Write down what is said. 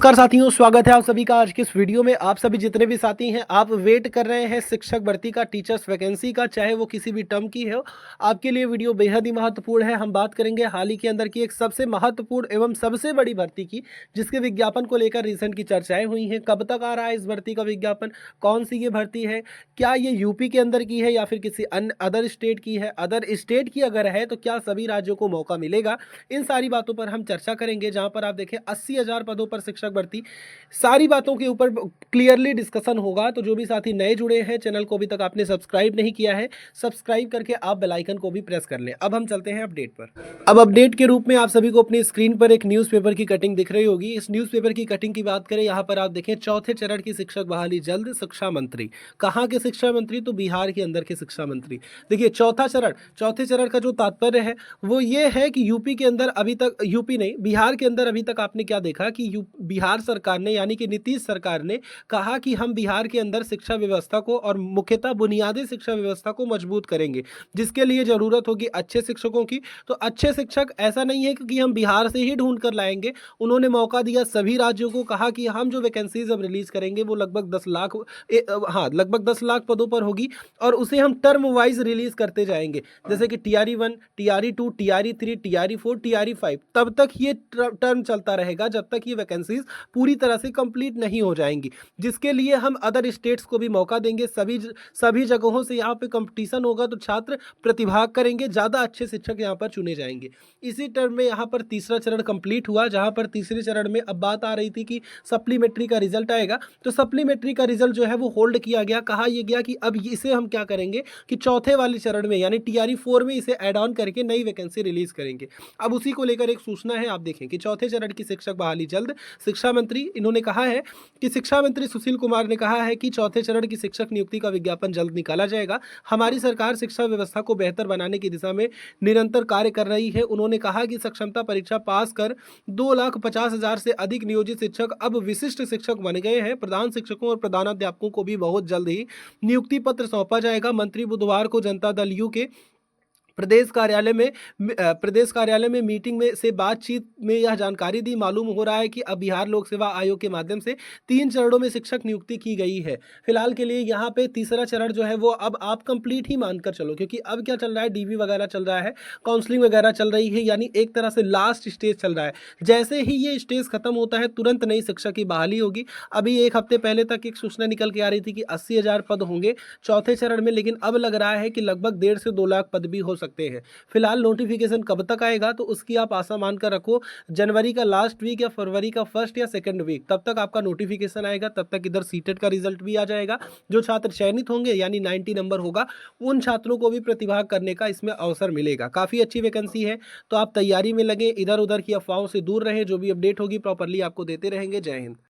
नमस्कार साथियों, स्वागत है आप सभी का आज की इस वीडियो में। आप सभी जितने भी साथी हैं, आप वेट कर रहे हैं शिक्षक भर्ती का, टीचर्स वैकेंसी का, चाहे वो किसी भी टर्म की हो, आपके लिए वीडियो बेहद ही महत्वपूर्ण है। हम बात करेंगे हाल ही के अंदर की एक सबसे महत्वपूर्ण एवं सबसे बड़ी भर्ती की, जिसके विज्ञापन को लेकर रिसेंट की चर्चाएं हुई हैं। कब तक आ रहा है इस भर्ती का विज्ञापन, कौन सी ये भर्ती है, क्या ये यूपी के अंदर की है या फिर किसी अन्य अदर स्टेट की है, अदर स्टेट की अगर है तो क्या सभी राज्यों को मौका मिलेगा, इन सारी बातों पर हम चर्चा करेंगे। जहां पर आप देखें 80,000 पदों पर शिक्षक भर्ती, सारी बातों के ऊपर क्लियरली डिस्कशन होगा। तो जो भी साथी नए जुड़े हैं, चैनल को अभी तक आपने सब्सक्राइब नहीं किया है, सब्सक्राइब करके आप बेल आइकन को भी प्रेस कर लें। अब हम चलते हैं अपडेट पर। अब अपडेट के रूप में आप सभी को अपनी स्क्रीन पर एक न्यूज़पेपर की कटिंग दिख रही होगी। इस न्यूज़पेपर की कटिंग की बात करें, यहाँ पर आप देखें चौथे चरण की शिक्षक बहाली जल्द, शिक्षा मंत्री। कहाँ के शिक्षा मंत्री? तो बिहार के अंदर के शिक्षा मंत्री। देखिए चौथे चरण का जो तात्पर्य है वो ये है कि यूपी के अंदर अभी तक, यूपी नहीं बिहार के अंदर अभी तक आपने क्या देखा कि बिहार सरकार ने यानी कि नीतीश सरकार ने कहा कि हम बिहार के अंदर शिक्षा व्यवस्था को और मुख्यतः बुनियादी शिक्षा व्यवस्था को मजबूत करेंगे, जिसके लिए जरूरत होगी अच्छे शिक्षकों की। तो अच्छे शिक्षक ऐसा नहीं है कि हम बिहार से ही ढूंढ कर लाएंगे। उन्होंने मौका दिया सभी राज्यों को, कहा कि हम जो वैकेंसीज अब रिलीज करेंगे वो लगभग 10 लाख, लगभग 10 लाख पदों पर होगी और उसे हम टर्म वाइज रिलीज करते जाएंगे। जैसे कि TRE 1, TRE 2, TRE 3, TRE 4, TRE 5, तब तक ये टर्म चलता रहेगा जब तक ये वैकेंसीज पूरी तरह से कंप्लीट नहीं हो जाएंगी, जिसके लिए हम अदर स्टेट्स को भी मौका देंगे। सभी जगहों से यहाँ पे कंपटीशन होगा तो छात्र प्रतिभाग करेंगे, ज़्यादा अच्छे शिक्षक यहाँ पर चुने जाएंगे। इसी टर्म में यहाँ पर तीसरा चरण कंप्लीट हुआ, जहाँ पर तीसरे चरण में अब बात आ रही थी कि सप्लीमेंट्री का रिजल्ट आएगा। तो सप्लीमेंट्री का रिजल्ट जो है वो होल्ड किया गया। कहा यह गया कि अब इसे हम क्या करेंगे कि चौथे वाले चरण में यानी TRE 4 में इसे ऐड ऑन करके नई वैकेंसी रिलीज करेंगे। अब उसी को लेकर एक सूचना है, आप देखें कि चौथे चरण की शिक्षक बहाली जल्द, शिक्षा मंत्री। इन्होंने कहा है कि शिक्षा मंत्री सुशील कुमार ने कहा है कि चौथे चरण की शिक्षक नियुक्ति का विज्ञापन जल्द निकाला जाएगा। हमारी सरकार शिक्षा व्यवस्था को बेहतर बनाने की दिशा में निरंतर कार्य कर रही है। उन्होंने कहा कि सक्षमता परीक्षा पास कर 2,50,000 से अधिक नियोजित शिक्षक अब विशिष्ट शिक्षक बन गए हैं। प्रधान शिक्षकों और प्रधानाध्यापकों को भी बहुत जल्द ही नियुक्ति पत्र सौंपा जाएगा। मंत्री बुधवार को जनता दल यू के प्रदेश कार्यालय में मीटिंग में से बातचीत में यह जानकारी दी। मालूम हो रहा है कि अब बिहार लोक सेवा आयोग के माध्यम से 3 चरणों में शिक्षक नियुक्ति की गई है। फिलहाल के लिए यहाँ पे तीसरा चरण जो है वो अब आप कंप्लीट ही मानकर चलो, क्योंकि अब क्या चल रहा है, DV वगैरह चल रहा है, काउंसलिंग वगैरह चल रही है, यानी एक तरह से लास्ट स्टेज चल रहा है। जैसे ही ये स्टेज खत्म होता है तुरंत नई शिक्षक की बहाली होगी। अभी एक हफ्ते पहले तक एक सूचना निकल के आ रही थी कि 80,000 पद होंगे चौथे चरण में, लेकिन अब लग रहा है कि लगभग 1.5 से 2 लाख पद भी हो सकते हैं। फिलहाल नोटिफिकेशन कब तक आएगा तो उसकी आप आशा मानकर रखो, जनवरी का लास्ट वीक या फरवरी का फर्स्ट या सेकंड वीक, तब तक आपका नोटिफिकेशन आएगा। तब तक इधर सीटेट का रिजल्ट भी आ जाएगा। जो छात्र चयनित होंगे यानी 90 नंबर होगा, उन छात्रों को भी प्रतिभाग करने का इसमें अवसर मिलेगा। काफ़ी अच्छी वैकेंसी है, तो आप तैयारी में लगे, इधर उधर की अफवाहों से दूर रहें। जो भी अपडेट होगी प्रॉपरली आपको देते रहेंगे। जय हिंद।